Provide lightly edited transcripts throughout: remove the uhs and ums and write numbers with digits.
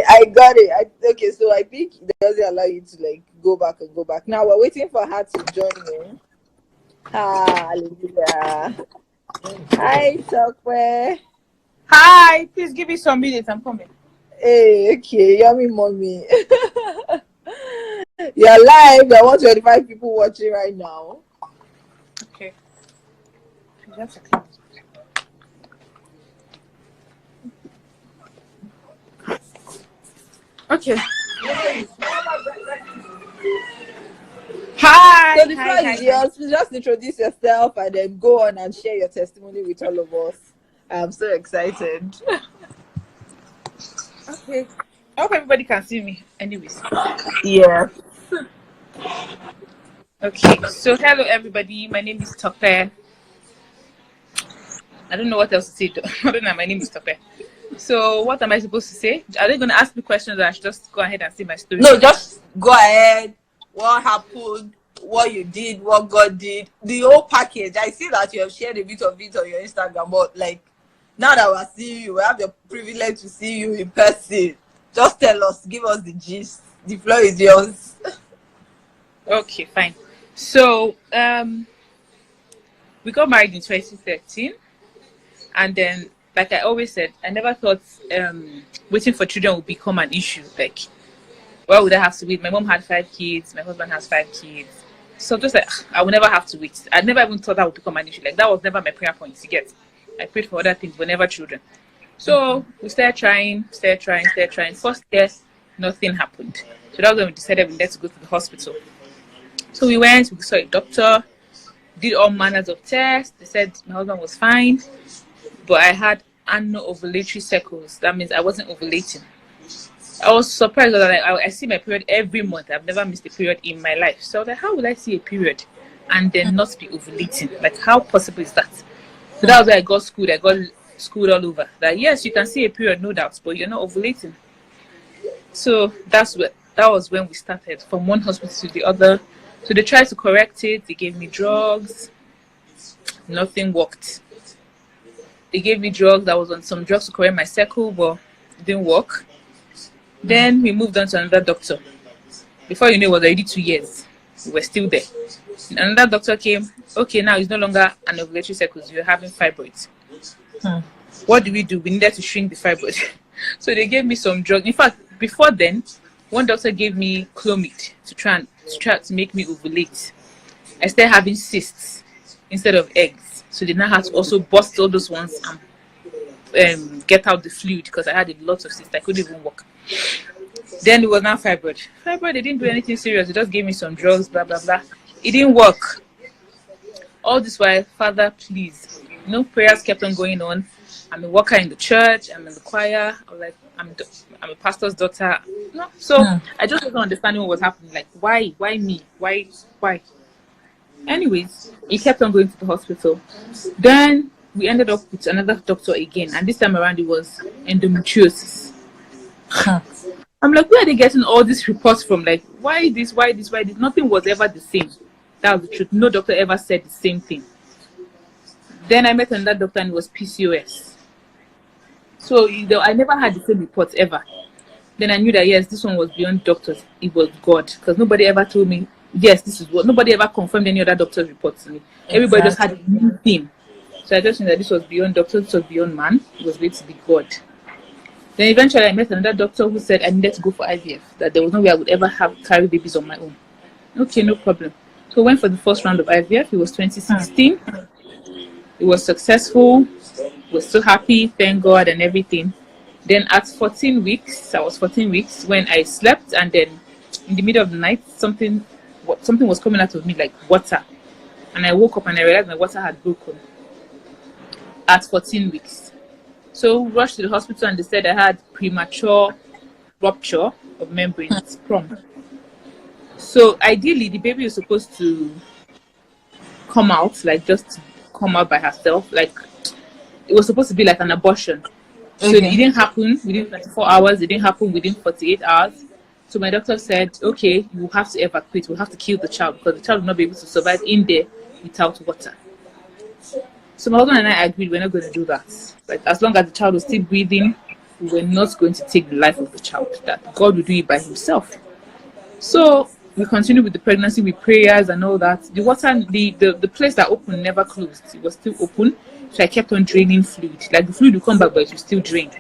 I got it. Okay, so I think it doesn't allow you to like go back and go back. Now we're waiting for her to join in. Hallelujah. Hi, Sokwe. Hi, please give me some minutes. I'm coming. Hey, okay, yummy mommy. You're live. There are 125 people watching right now. Okay. That's okay. Okay. Hi. So the floor is yours. Just introduce yourself and then go on and share your testimony with all of us. I'm so excited. Okay. I hope everybody can see me. Anyways. Yeah. Okay. So hello everybody. My name is Tope. I don't know what else to say. I don't know. My name is Tope. So what am I supposed to say? Are they going to ask me questions, or I should just go ahead and say my story? No, just go ahead. What happened? What you did? What God did? The whole package. I see that you have shared a bit of it on your Instagram, but like now that we're seeing you, we have the privilege to see you in person. Just tell us, give us the gist. The floor is yours. Okay, fine. So we got married in 2013, and then, like I always said, I never thought waiting for children would become an issue. Like, why would I have to wait? My mom had 5 kids, my husband has 5 kids. So just like, I would never have to wait. I never even thought that would become an issue. Like, that was never my prayer point to get. I prayed for other things, but never children. So we started trying. First year, nothing happened. So that was when we decided we needed to go to the hospital. So we went, we saw a doctor, did all manners of tests. They said my husband was fine, but I had anovulatory cycles. That means I wasn't ovulating. I was surprised that I see my period every month. I've never missed a period in my life. So I was like, how will I see a period and then not be ovulating? Like, how possible is that? So that was why I got schooled. I got schooled all over. That yes, you can see a period, no doubt, but you're not ovulating. So that was when we started, from one hospital to the other. So they tried to correct it. They gave me drugs. Nothing worked. They gave me drugs. I was on some drugs to correct my cycle, but it didn't work. Then we moved on to another doctor. Before you know, it was already 2 years. We were still there. Another doctor came. Okay, now it's no longer an ovulatory cycle. You're having fibroids. What do? We needed to shrink the fibroid. So they gave me some drugs. In fact, before then, one doctor gave me Clomid to try to make me ovulate. I started having cysts instead of eggs. So they now had to also bust all those ones and get out the fluid, because I had a lot of cysts. I couldn't even walk. Then it was now fibroid. Fibroid, they didn't do anything serious. They just gave me some drugs, blah, blah, blah. It didn't work. All this while, Father, please. Prayers kept on going on. I'm a worker in the church. I'm in the choir. I was like, I'm a pastor's daughter. No, so I just wasn't understanding what was happening. Like, why me? Why? Anyways, he kept on going to the hospital. Then we ended up with another doctor again, and this time around it was endometriosis. I'm like, where are they getting all these reports from? Like, why this? Nothing was ever the same. That was the truth. No doctor ever said the same thing. Then I met another doctor, and it was PCOS. So I never had the same reports ever. Then I knew that yes, this one was beyond doctors. It was God, because nobody ever told me yes, this is what. Nobody ever confirmed any other doctor's report to me. Exactly. Everybody just had a new thing. So I just knew that this was beyond doctors. This was beyond man. It was going to be God. Then eventually I met another doctor who said I needed to go for IVF. That there was no way I would ever carry babies on my own. Okay, no problem. So I went for the first round of IVF. It was 2016. It was successful. Was so happy, thank God, and everything. Then at 14 weeks, I was 14 weeks when I slept, and then in the middle of the night, something was coming out of me like water, and I woke up and I realized my water had broken at 14 weeks. So rushed to the hospital, and they said I had premature rupture of membranes, PROM. So ideally, the baby was supposed to come out, like just come out by herself, like it was supposed to be like an abortion. So it didn't happen within 24 hours. It didn't happen within 48 hours. So my doctor said, okay, you have to evacuate. We'll have to kill the child, because the child will not be able to survive in there without water. So my husband and I agreed we're not going to do that. Like, as long as the child was still breathing, we were not going to take the life of the child, that God would do it by himself. So we continued with the pregnancy with prayers and all that. The water, the place that opened never closed. It was still open. So I kept on draining fluid. Like the fluid would come back, but it would still drain.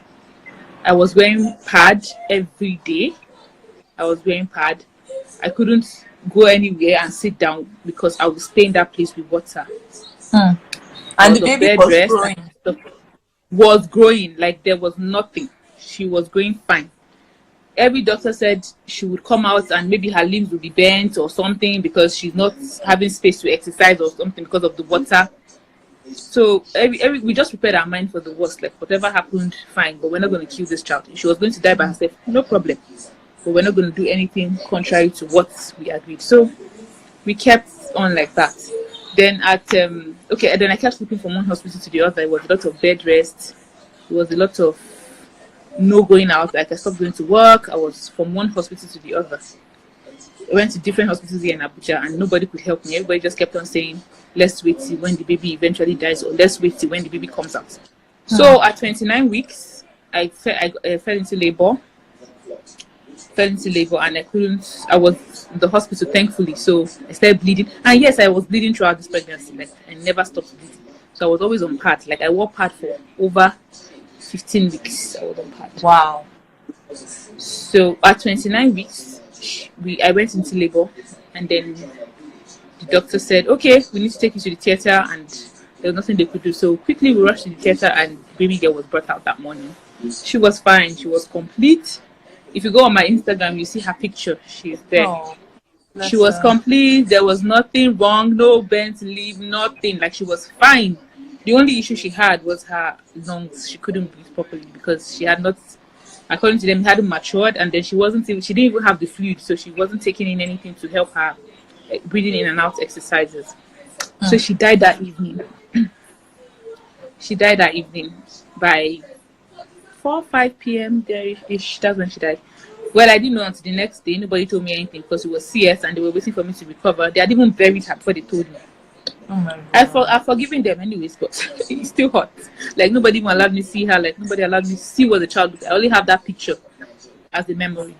I was wearing pad every day. I couldn't go anywhere and sit down because I would stay in that place with water. And the baby was growing. Was growing, like there was nothing. She was growing fine. Every doctor said she would come out and maybe her limbs would be bent or something because she's not having space to exercise or something because of the water. So we just prepared our mind for the worst. Like whatever happened, fine, but we're not going to kill this child. If she was going to die by herself, no problem. But we're not going to do anything contrary to what we agreed. So we kept on like that. Then then I kept sleeping from one hospital to the other. It was a lot of bed rest. It was a lot of no going out. Like I stopped going to work. I was from one hospital to the other. I went to different hospitals here in Abuja and nobody could help me. Everybody just kept on saying, let's wait till when the baby eventually dies, or let's wait till when the baby comes out. So at 29 weeks, I fell into labor. And I was in the hospital, thankfully. So I started bleeding. And yes, I was bleeding throughout this pregnancy. Like I never stopped bleeding. So I was always on pad. Like I wore pad for over 15 weeks. I was on pad. Wow. So at 29 weeks, I went into labor, and then the doctor said, okay, we need to take you to the theater, and there was nothing they could do. So quickly we rushed to the theater, and the baby girl was brought out that morning. She was fine. She was complete. If you go on my Instagram, you see her picture. She's there. Oh, she was complete. There was nothing wrong. No bent lip, nothing. Like she was fine. The only issue she had was her lungs. She couldn't breathe properly because she had not, according to them, hadn't matured, and then she didn't even have the fluid, so she wasn't taking in anything to help her breathing in and out exercises. So she died that evening. She died that evening by 4-5 p.m. there-ish. That's when she died. Well, I didn't know until the next day. Nobody told me anything because it was CS and they were waiting for me to recover. They had even buried her before they told me. Oh my God. I've forgiven them anyways, but it's still hot. Like nobody even allowed me to see her. Like nobody allowed me to see what the child looked. I only have that picture as a memory.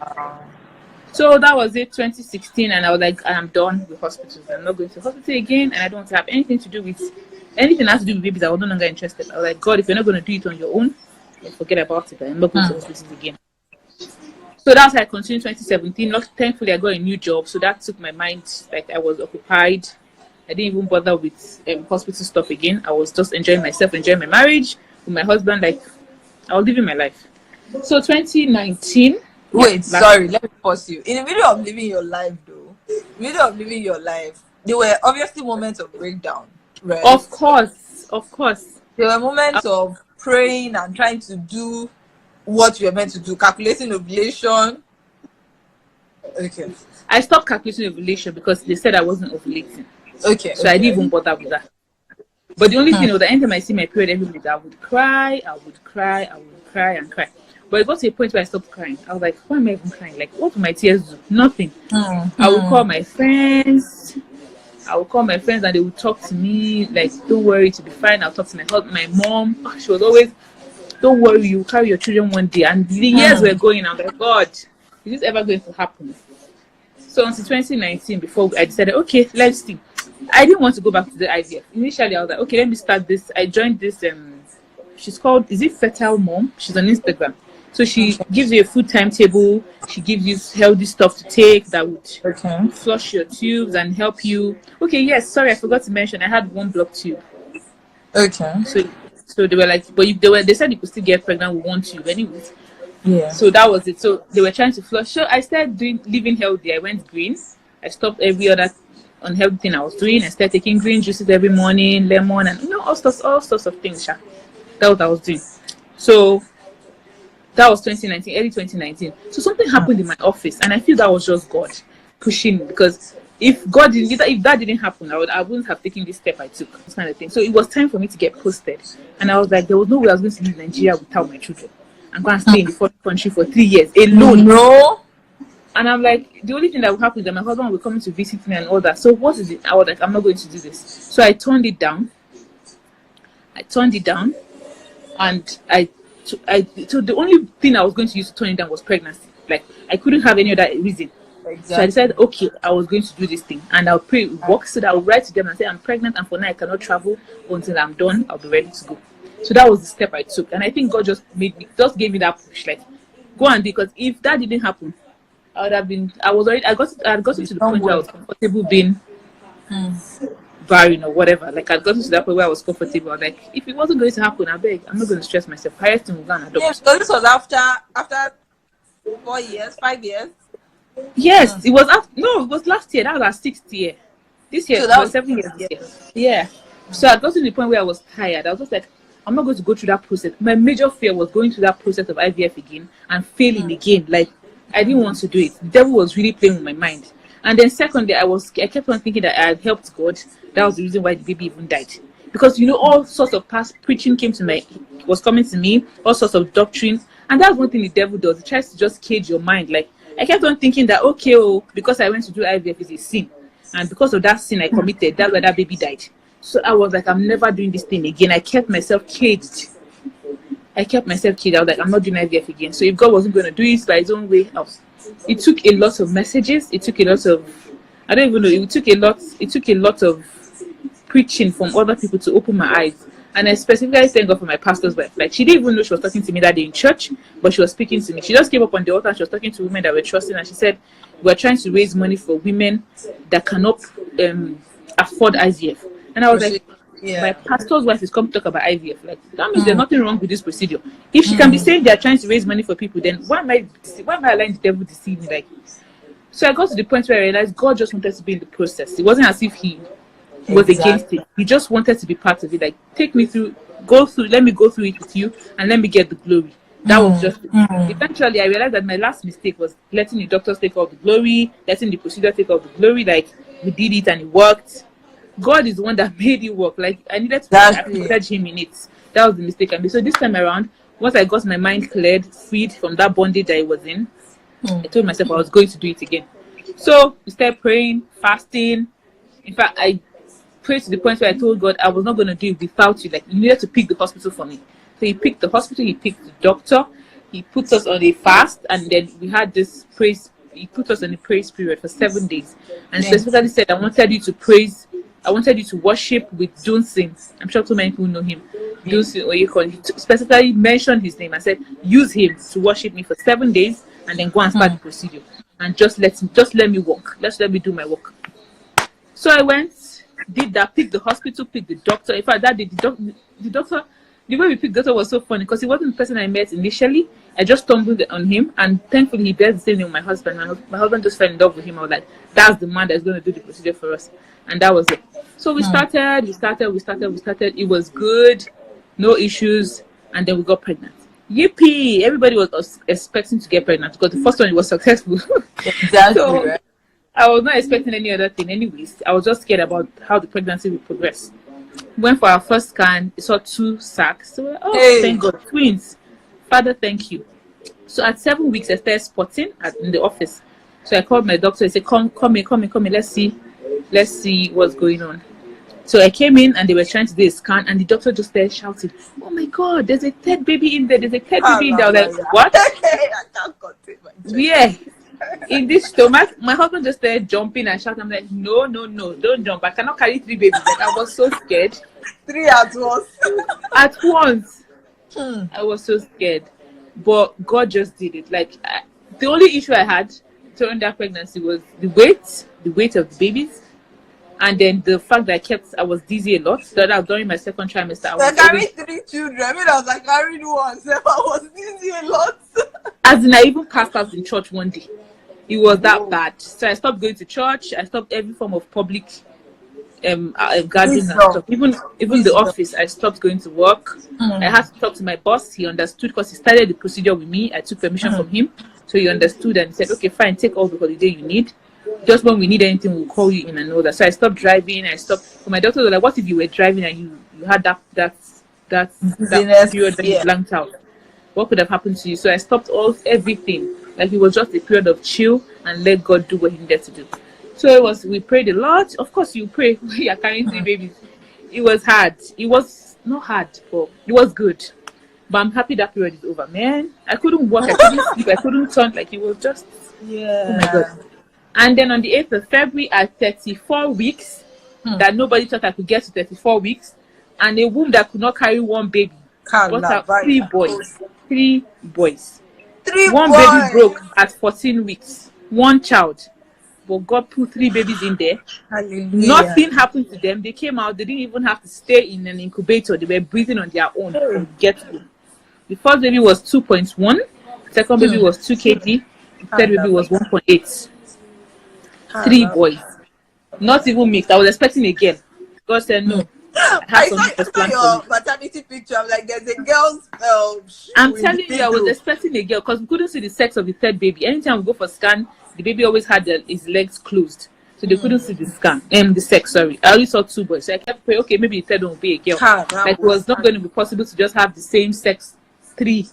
So that was it, 2016, and I was like, I'm done with hospitals. I'm not going to hospital again, and I don't want to have anything to do with anything that has to do with babies. I was no longer interested. I was like, God, if you're not going to do it on your own, then forget about it. I'm not going to hospitals again. So that's how I continued 2017. Thankfully, I got a new job, so that took my mind. Like I was occupied. I didn't even bother with hospital stuff again. I was just enjoying myself, enjoying my marriage with my husband. Like I was living my life. So 2019. Wait, sorry, let me pause you. In the middle of living your life, there were obviously moments of breakdown, right? Of course. There were moments of praying and trying to do what you were meant to do, calculating ovulation. Okay. I stopped calculating ovulation because they said I wasn't ovulating. Okay. So I didn't even bother with that. But the only thing was that anytime I see my period every minute, I would cry and cry. But it got to a point where I stopped crying. I was like, why am I even crying? Like, what do my tears do? Nothing. I would call my friends. And they would talk to me. Like, don't worry, to be fine. I'll talk to my mom. She was always, don't worry, you carry your children one day. And the years were going. I'm like, God, is this ever going to happen? So until 2019, before I decided, okay, let's see. I didn't want to go back to the IVF. Initially, I was like, okay, let me start this. I joined this, she's called, is it Fertile Mom? She's on Instagram. So she gives you a food timetable. She gives you healthy stuff to take that would flush your tubes and help you. Okay, yes, sorry, I forgot to mention, I had one blocked tube. Okay. So they were like, but they said you could still get pregnant with one tube anyways. Yeah. So that was it. So they were trying to flush. So I started living healthy. I went green. I stopped every other unhealthy thing I was doing. I started taking green juices every morning, lemon, and all sorts of things. That's what I was doing. So that was 2019, early 2019. So something happened in my office, and I feel that was just God pushing me, because if that didn't happen, I wouldn't have taken this step I took, this kind of thing. So it was time for me to get posted, and I was like, there was no way I was going to leave Nigeria without my children. I'm going to stay in the foreign country for 3 years alone. No. And I'm like, the only thing that will happen is that my husband will come to visit me and all that. So what is it? I was like, I'm not going to do this. So I turned it down. And So the only thing I was going to use to turn it down was pregnancy. Like I couldn't have any other reason. Exactly. So I decided, okay, I was going to do this thing, and I'll pray work so that I'll write to them and say I'm pregnant, and for now I cannot travel until I'm done. I'll be ready to go. So that was the step I took, and I think God just gave me that push, like go and do. Because if that didn't happen, I would have been. I had gotten to the point where I was comfortable being barren or whatever. Like I'd gotten to that point where I was comfortable. Like if it wasn't going to happen, I'm not going to stress myself. Highest thing we're gonna adopt. Yeah, so this was after 4 years, 5 years. Yes, it was. No, it was last year. That was our 6th year. This year, So it that was was 7 years. This year. Yeah. So I got to the point where I was tired. I was just like, I'm not going to go through that process. My major fear was going through that process of IVF again and failing again. Like I didn't want to do it. The devil was really playing with my mind. And then secondly, I kept on thinking that I had helped God. That was the reason why the baby even died. Because all sorts of past preaching was coming to me, all sorts of doctrine. And that's one thing the devil does. He tries to just cage your mind. Like I kept on thinking that, okay, because I went to do IVF is a sin. And because of that sin I committed, that's why that baby died. So I was like, I'm never doing this thing again. I kept myself caged. I was like, I'm not doing IVF again. So if God wasn't going to do it by his own way, it took a lot of messages. It took a lot of, I don't even know, it took a lot of preaching from other people to open my eyes. And I specifically thank God for my pastor's wife. Like she didn't even know she was talking to me that day in church, but she was speaking to me. She just came up on the altar and she was talking to women that were trusting, and she said, we're trying to raise money for women that cannot afford IVF. And I was like, my pastor's wife is coming to talk about IVF. Like that means there's nothing wrong with this procedure. If she can be saying they're trying to raise money for people, then why am I allowing the devil to deceive me? Like, so I got to the point where I realized God just wanted to be in the process. It wasn't as if he was against it. He just wanted to be part of it. Like, let me go through it with you, and let me get the glory. That was just it. Eventually I realized that my last mistake was letting the doctors take all the glory, letting the procedure take all the glory. Like we did it and it worked. God is the one that made it work. Like I needed to acknowledge him in it. That was the mistake I made. So this time around, once I got my mind cleared, freed from that bondage I was in, I told myself I was going to do it again. So we started praying, fasting. In fact, I prayed to the point where I told God I was not going to do it without you. Like you needed to pick the hospital for me. So he picked the hospital, he picked the doctor, he put us on a fast, and then we had this praise. He put us on a praise period for 7 days, and specifically said, I wanted you to worship with Johnson. I'm sure too many people know him. Johnson, or you call him. He specifically mentioned his name and said, use him to worship me for 7 days, and then go and start the procedure, and just let me work. Let me do my work. So I went, did that, picked the hospital, picked the doctor. In fact, that day, the doctor. The way we picked doctor was so funny because he wasn't the person I met initially. I just stumbled on him, and thankfully he bears the same name with my husband. My husband just fell in love with him. I was like, that's the man that's going to do the procedure for us. And that was it. So we started. It was good, no issues, and then we got pregnant. Yippee! Everybody was expecting to get pregnant because the first one was successful. Exactly. So, right? I was not expecting any other thing anyways. I was just scared about how the pregnancy would progress. Went for our first scan, saw 2 sacs. So thank God, twins. Father, thank you. So at 7 weeks, I started spotting in the office. So I called my doctor and said, come in, let's see what's going on. So I came in and they were trying to do a scan, and the doctor just started shouting, oh my God, there's a third baby in there. I was like, what? I can't contain myself. Yeah. In this stomach, my husband just started jumping and shouting. I'm like, no, don't jump. I cannot carry 3 babies. Like, I was so scared. 3 at once. At once. I was so scared. But God just did it. Like, the only issue I had during that pregnancy was the weight of the babies. And then the fact that I was dizzy a lot. So that during my second trimester, I carried 3 children. I mean, I was like carried one. So I was dizzy a lot. As in, I even passed out in church one day. It was that bad. So I stopped going to church. I stopped every form of public gatherings and stuff. Even the office, I stopped going to work. I had to talk to my boss. He understood because he started the procedure with me. I took permission from him. So he understood and said, okay, fine, take all the holiday you need. Just when we need anything, we'll call you in and all that. So I stopped driving. So my doctor was like, what if you were driving and you had that period that you blanked out? What could have happened to you? So I stopped everything. Like it was just a period of chill and let God do what he needed to do. So we prayed a lot. Of course you pray when you're carrying 3 babies. It was hard. It was not hard, but it was good. But I'm happy that period is over, man. I couldn't work, I couldn't sleep, I couldn't turn, like it was just, oh my God. And then on the 8th of February, at 34 weeks, that nobody thought I could get to 34 weeks, and a womb that could not carry one baby, brought out 3 boys. 3 boys. 3 One boys. baby broke at 14 weeks. One child. But God put 3 babies in there. Hallelujah. Nothing happened to them. They came out. They didn't even have to stay in an incubator. They were breathing on their own from get-go. The first baby was 2.1. Second baby was 2 kg. Third baby was 1.8. 3 boys. Not even mixed. I was expecting a girl. God said no. I saw your maternity picture. I'm like, there's a girl's I'm telling you, I was expecting a girl because we couldn't see the sex of the third baby. Anytime we go for scan, the baby always had his legs closed. So they couldn't see the scan. The sex, sorry. I only saw 2 boys. So I kept praying, okay, maybe the third one will be a girl. Like, it was not going to be possible to just have the same sex 3.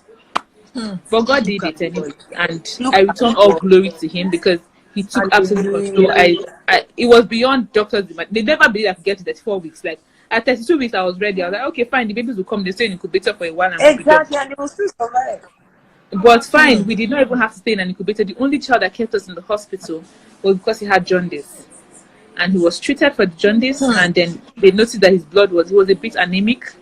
But God did it anyway. And I return all glory to him because he took absolute control. It was beyond doctors. They never believed I could get to 34 weeks. Like, at 32 weeks, I was ready. I was like, okay, fine. The babies will come. They stay in incubator for a while. And exactly, and they will still survive. But fine, we did not even have to stay in an incubator. The only child that kept us in the hospital was because he had jaundice. And he was treated for the jaundice. And then they noticed that he was a bit anemic.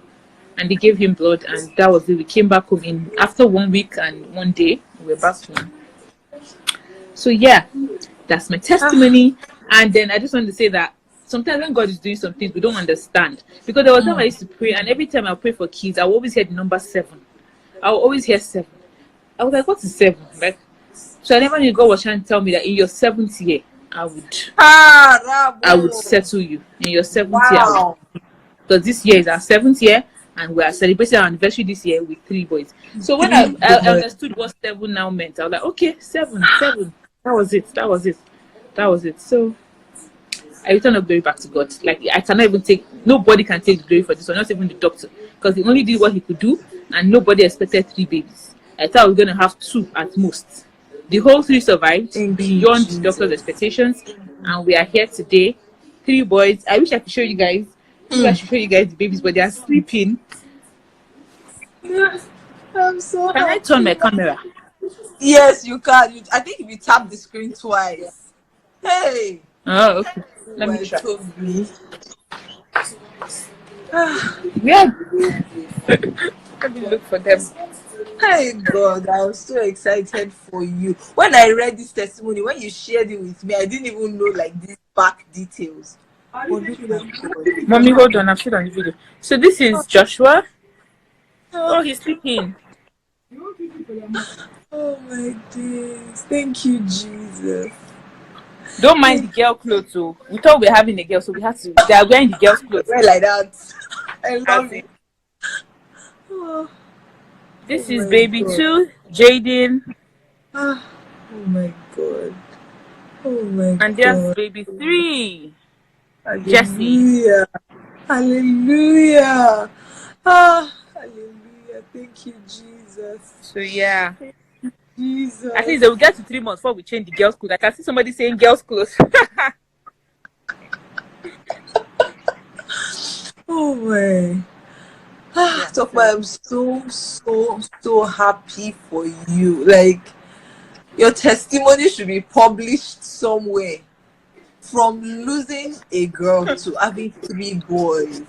And they gave him blood. And that was it. We came back home after 1 week and 1 day. We were back home. So yeah, that's my testimony. And then I just want to say that sometimes when God is doing some things, we don't understand. Because there was time I used to pray, and every time I pray for kids, I will always hear the number 7. I will always hear 7. I was like, what is 7? Like, so I never knew God was trying to tell me that in your 7th year, I would settle you. In your 7th year, because this year is our 7th year, and we are celebrating our anniversary this year with 3 boys. So when I understood what 7 now meant, I was like, okay, 7. That was it. So I return all glory back to God. Like, I cannot even nobody can take the glory for this one, not even the doctor. Because he only did what he could do, and nobody expected 3 babies. I thought we were going to have 2 at most. The whole 3 survived beyond doctor's expectations, and we are here today. 3 boys. I wish I could show you guys. I should show you guys the babies, but they are sleeping. I'm so happy. Can I turn my camera? Yes, you can. I think if you tap the screen twice. Hey. Oh, okay. Let me try. Yeah. Let me look for them. Hey God, I was so excited for you. When I read this testimony, when you shared it with me, I didn't even know like these back details. Mommy, hold on, I'm still on the video. So this is Joshua. Oh, he's sleeping. Oh my days. Thank you, Jesus. Don't mind the girl clothes, so we thought we were having a girl, so we had to. They are wearing the girl's clothes. Wear like that. I love it. This is baby God. 2, Jaden. Oh my God. Oh my God. And there's baby 3, Hallelujah. Jesse. Hallelujah. Hallelujah. Thank you, Jesus. So yeah. Jesus. At least they will get to 3 months before we change the girls' clothes. I can see somebody saying girls' clothes. Oh my. I'm so happy for you. Like, your testimony should be published somewhere. From losing a girl to having 3 boys.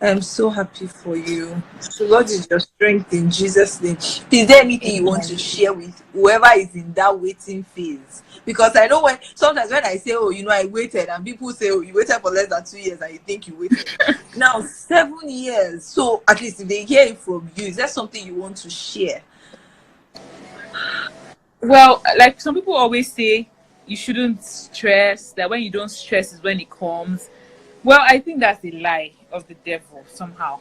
I'm so happy for you. So God is your strength in Jesus' name. Is there anything you want to share with whoever is in that waiting phase? Because I know sometimes when I say, oh, I waited, and people say, oh, you waited for less than 2 years and you think you waited. Now, 7 years. So at least if they hear it from you, is there something you want to share? Well, like some people always say, you shouldn't stress, that when you don't stress is when it comes. Well, I think that's a lie of the devil somehow,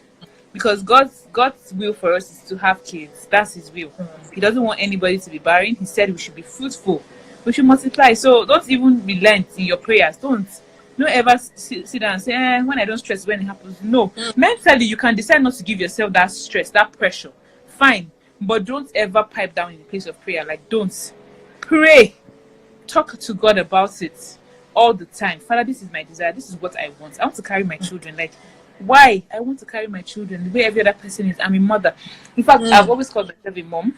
because God's will for us is to have kids. That's his will. He doesn't want anybody to be barren. He said we should be fruitful, we should multiply. So don't even relent in your prayers. Don't ever sit down and say, when I don't stress, when it happens. No. Mentally, you can decide not to give yourself that stress, that pressure. Fine, but don't ever pipe down in the place of prayer. Like, don't. Pray. Talk to God about it all the time. Father, this is my desire. This is what I want. I want to carry my children. Like, Why? I want to carry my children the way every other person is. I'm a mother. In fact, I've always called myself a mom.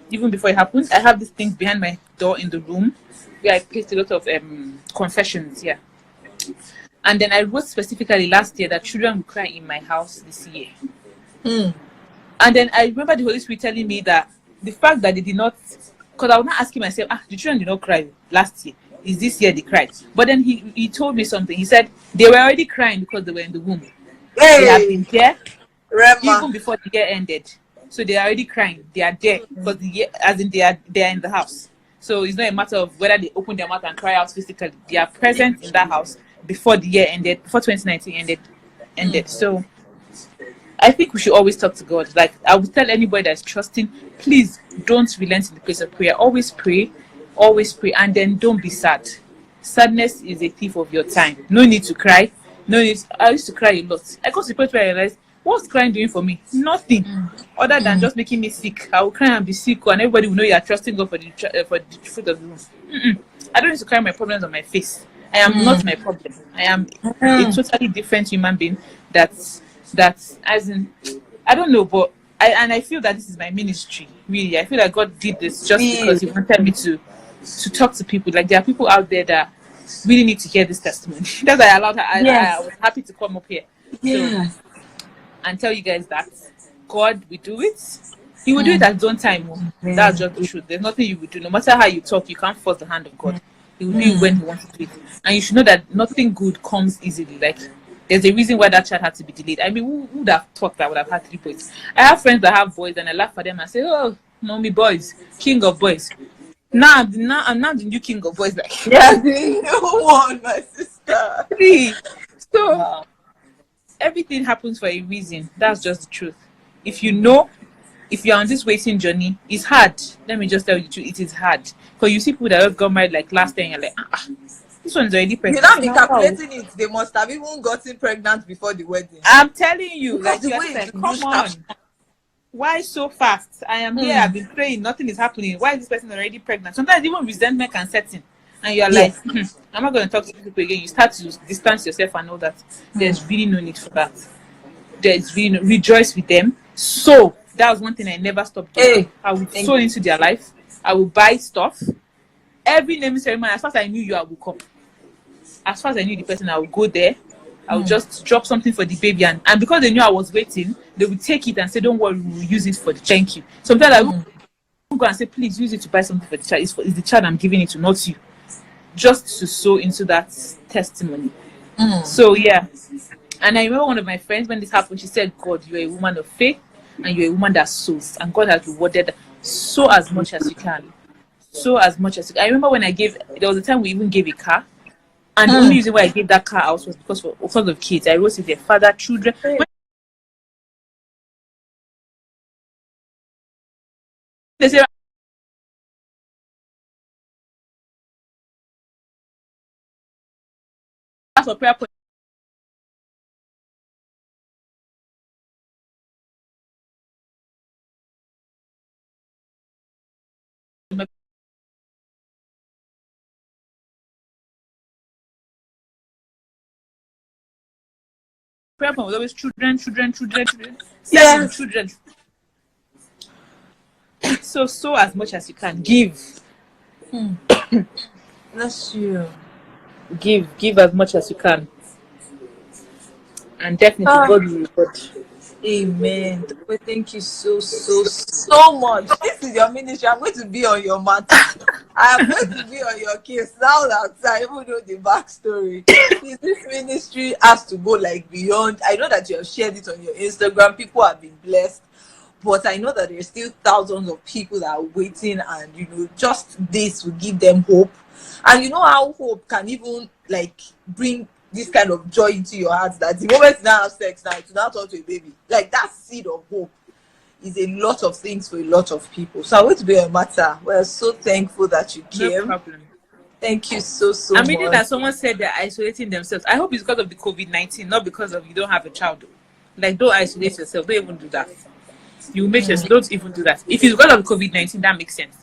Even before it happened, I have this thing behind my door in the room where I paste a lot of confessions. Yeah. And then I wrote specifically last year that children will cry in my house this year. And then I remember the Holy Spirit telling me that the fact that they did not, because I was not asking myself, the children did not cry last year. Is this year they cried? But then he told me something. He said they were already crying because they were in the womb. They have been there even before the year ended. So they are already crying. They are there because the year, as in they are in the house. So it's not a matter of whether they open their mouth and cry out physically. They are present in that house before the year ended, before 2019 ended. So I think we should always talk to God. Like I would tell anybody that's trusting, please don't relent in the place of prayer. Always pray, and then don't be sad. Sadness is a thief of your time. No need to cry. No need. I used to cry a lot. I got to the point where I realized, what's crying doing for me? Nothing, other than just making me sick. I will cry and be sick, and everybody will know you are trusting God for the fruit of the womb. I don't need to cry my problems on my face. I am not my problem. I am a totally different human being. That's as in, I don't know, but I feel that this is my ministry. Really, I feel that God did this just because He wanted me to talk to people. Like there are people out there that really need to hear this testimony. That's why I allowed her. I was happy to come up here. So, and tell you guys that God will do it. He will do it at his own time. That's just the truth. There's nothing you will do. No matter how you talk, you can't force the hand of God. He will do it when He wants to do it. And you should know that nothing good comes easily. Like there's a reason why that child had to be delayed. I mean, who would have thought that I would have had 3 boys? I have friends that have boys, and I laugh at them and say, "Oh, mommy, boys, king of boys." Now I'm not the new king of boys. Like the new one, my sister. So everything happens for a reason. That's just the truth. If you're on this waiting journey, it's hard. Let me just tell you the truth. It is hard. Because you see people that have got married like last year, and you're like, this one's already pregnant. You know, be calculating it. They must have even gotten pregnant before the wedding. I'm telling you, like, come on. Why so fast? I am here. I've been praying. Nothing is happening. Why is this person already pregnant? Sometimes even resentment can set in, and you're like, I'm not going to talk to people again. You start to distance yourself and all that. There's really no need for that. There's really rejoice with them. So that was one thing I never stopped doing. I would sow into their life. I will buy stuff. Every naming ceremony, as far as I knew you, I would come. As far as I knew the person, I would go there. I would just drop something for the baby, and because they knew I was waiting, they would take it and say, "Don't worry, we'll use it for the thank you." Sometimes I would go and say, "Please use it to buy something for the child. It's the child I'm giving it to, not you." Just to sow into that testimony. So yeah, and I remember one of my friends when this happened. She said, "God, you're a woman of faith, and you're a woman that sows, and God has rewarded. Sow as much as you can. Sow as much as you can." I remember when there was a time we even gave a car. And the only reason why I gave that car out was because of kids. I wrote with their father, children. When they say that's for prayer point. Prayer point was always children. Children. So sow as much as you can. Give. Bless you. Give as much as you can. And definitely God will reward. Amen. Well, thank you so much. This is your ministry. I'm going to be on your matter. I am going to be on your case now that I even know the backstory. This ministry has to go like beyond. I know that you have shared it on your Instagram. People have been blessed. But I know that there's still thousands of people that are waiting, and just this will give them hope. And you know how hope can even like bring this kind of joy into your heart, that the moment you now have sex now, to now turn to a baby. Like that seed of hope is a lot of things for a lot of people. So I want to be a matter. We're so thankful that you came. No problem. Thank you so much. I'm reading that someone said they're isolating themselves. I hope it's because of the COVID-19, not because of you don't have a child. Like, don't isolate yourself. Don't even do that. You make yourself, don't even do that. If it's because of COVID-19, that makes sense.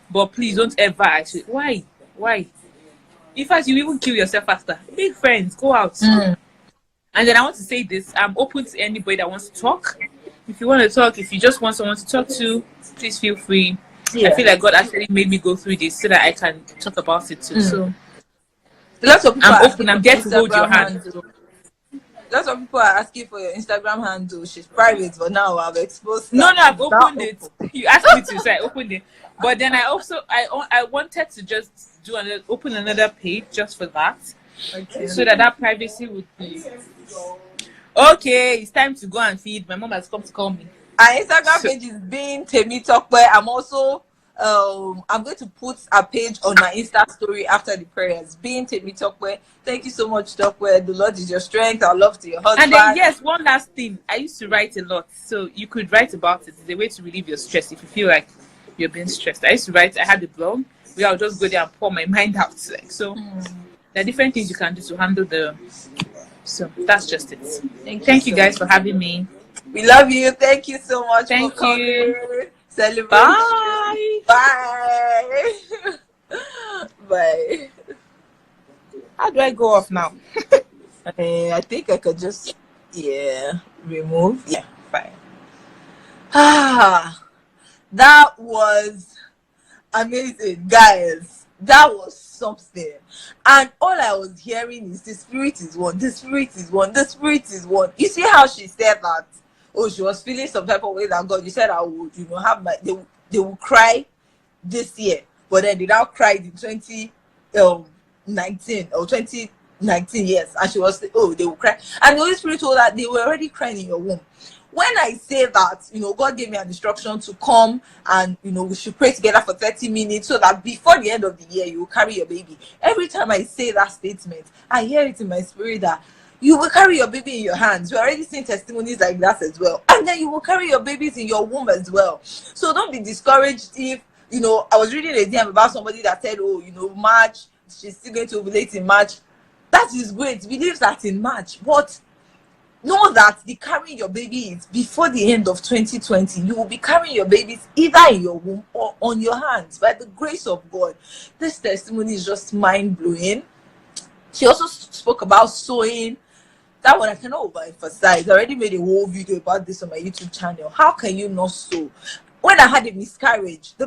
But please don't ever isolate. Why? In fact, you even kill yourself faster. Make friends, go out. And then I want to say this: I'm open to anybody that wants to talk. If you want to talk, if you just want someone to talk to, please feel free. I feel Yeah. like God actually made me go through this so that I can talk about it too. So Lots of people I'm are asking open. for I'm your there to hold your Instagram hand. handle. Lots of people are asking for your Instagram handle. She's private, but now I've exposed No, that. no, I've It's now opened it. open. You asked me to, so I opened it. But then I wanted to just open another page just for that, Okay. so that privacy would be okay. It's time to go and feed. My mom has come to call me. Our Instagram So page is being Temi Tokwe. I'm also I'm going to put a page on my Insta story after the prayers. Being Temi Tokwe. Thank you so much, Tokwe. The Lord is your strength. Our love to your and then husband. yes, one last thing. I used to write a lot, so you could write about it. It's a way to relieve your stress if you feel like you're being stressed. I used to write. I had a blog where I would just go there and pour my mind out. Like so, there are different things you can do to handle the. So that's just it. Thank you Thank you so much. guys for having me. We love you. Thank you so much for Thank you. coming. Celebration. Bye. Bye. Bye. How do I go off now? I think I could just remove. Yeah, fine. Ah, that was amazing, guys. That was something. And all I was hearing is the spirit is one, the spirit is one, the spirit is one. You see how she said that? Oh, she was feeling some type of way that God, you said I would, have they will cry this year, but then they now cried in 2019 or 2019 years, and she was they will cry, and the Holy Spirit told her they were already crying in your womb. When I say that, God gave me an instruction to come and, we should pray together for 30 minutes so that before the end of the year, you will carry your baby. Every time I say that statement, I hear it in my spirit that you will carry your baby in your hands. We're already seeing testimonies like that as well. And then you will carry your babies in your womb as well. So don't be discouraged if, I was reading a DM about somebody that said, March, she's still going to ovulate in March. That is great. Believe that in March. But know that the carrying your baby is before the end of 2020. You will be carrying your babies either in your womb or on your hands by the grace of God. This testimony is just mind-blowing. She also spoke about sewing. That one I cannot overemphasize. I already made a whole video about this on my YouTube channel. How can you not sew? When I had a miscarriage, I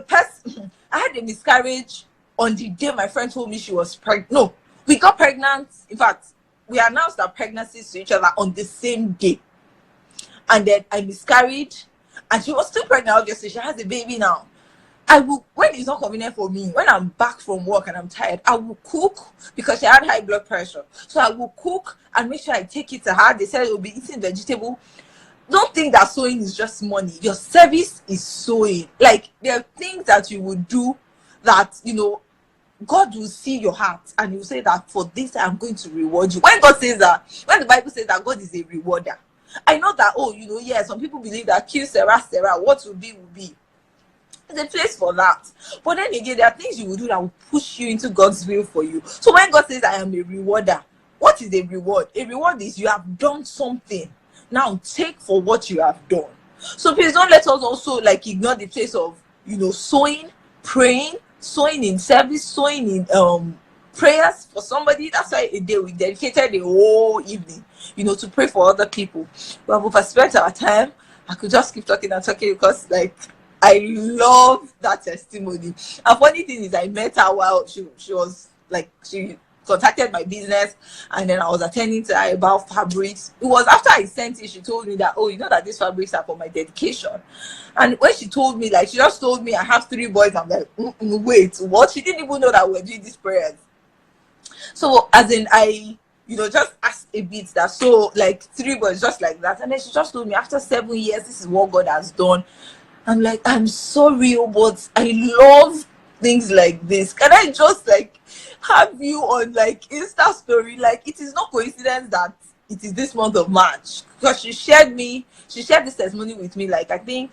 had a miscarriage on the day my friend told me she was pregnant. No, we got pregnant. In fact, we announced our pregnancies to each other on the same day. And then I miscarried, and she was still pregnant, obviously. She has a baby now. I will, when it's not convenient for me, when I'm back from work and I'm tired, I will cook because she had high blood pressure. So I will cook and make sure I take it to her. They said it will be eating vegetable. Don't think that sewing is just money. Your service is sewing. Like, there are things that you will do that, God will see your heart and he will say that for this I'm going to reward you. When God says that, when the Bible says that God is a rewarder, I know that, some people believe that kill Sarah, what will be will be. There's a place for that. But then again, there are things you will do that will push you into God's will for you. So when God says I am a rewarder, what is a reward? A reward is you have done something. Now take for what you have done. So please don't let us also ignore the place of sowing, praying, sowing in service, sowing in prayers for somebody. That's why a day we dedicated the whole evening, to pray for other people. We have overspent our time. I could just keep talking and talking because I love that testimony. And funny thing is I met her while she was she contacted my business, and then I was attending to her about fabrics. It was after I sent it, she told me that, that these fabrics are for my dedication. And when she told me, she just told me I have 3 boys, I'm like, wait, what? She didn't even know that we're doing these prayers. So as in I just asked a bit that, so 3 boys just like that. And then she just told me after 7 years, this is what God has done. I'm like, I'm so real, but I love things like this. Can I just have you on Insta story? It is not coincidence that it is this month of March, because she shared this testimony with me I think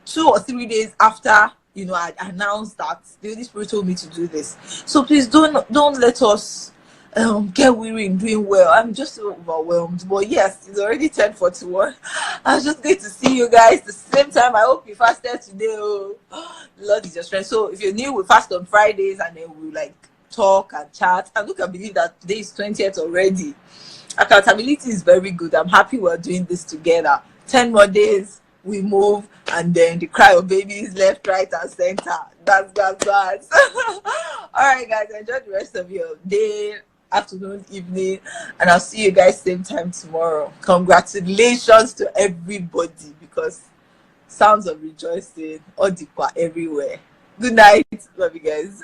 2 or 3 days after I announced that the Holy Spirit told me to do this. So please don't let us get weary in doing well. I'm just so overwhelmed, but yes, it's already 10:41. I was just going to see you guys the same time. I hope you fasted today. Oh, Lord is your strength. So if you're new, we fast on Fridays, and then we talk and chat. And look, I believe that today is 20th already, accountability is very good. I'm happy we're doing this together. 10 more days, we move, and then the cry of babies left, right, and center. That's. All right, guys, enjoy the rest of your day, afternoon, evening, and I'll see you guys same time tomorrow. Congratulations to everybody, because sounds of rejoicing, Odikwa everywhere. Good night. Love you guys.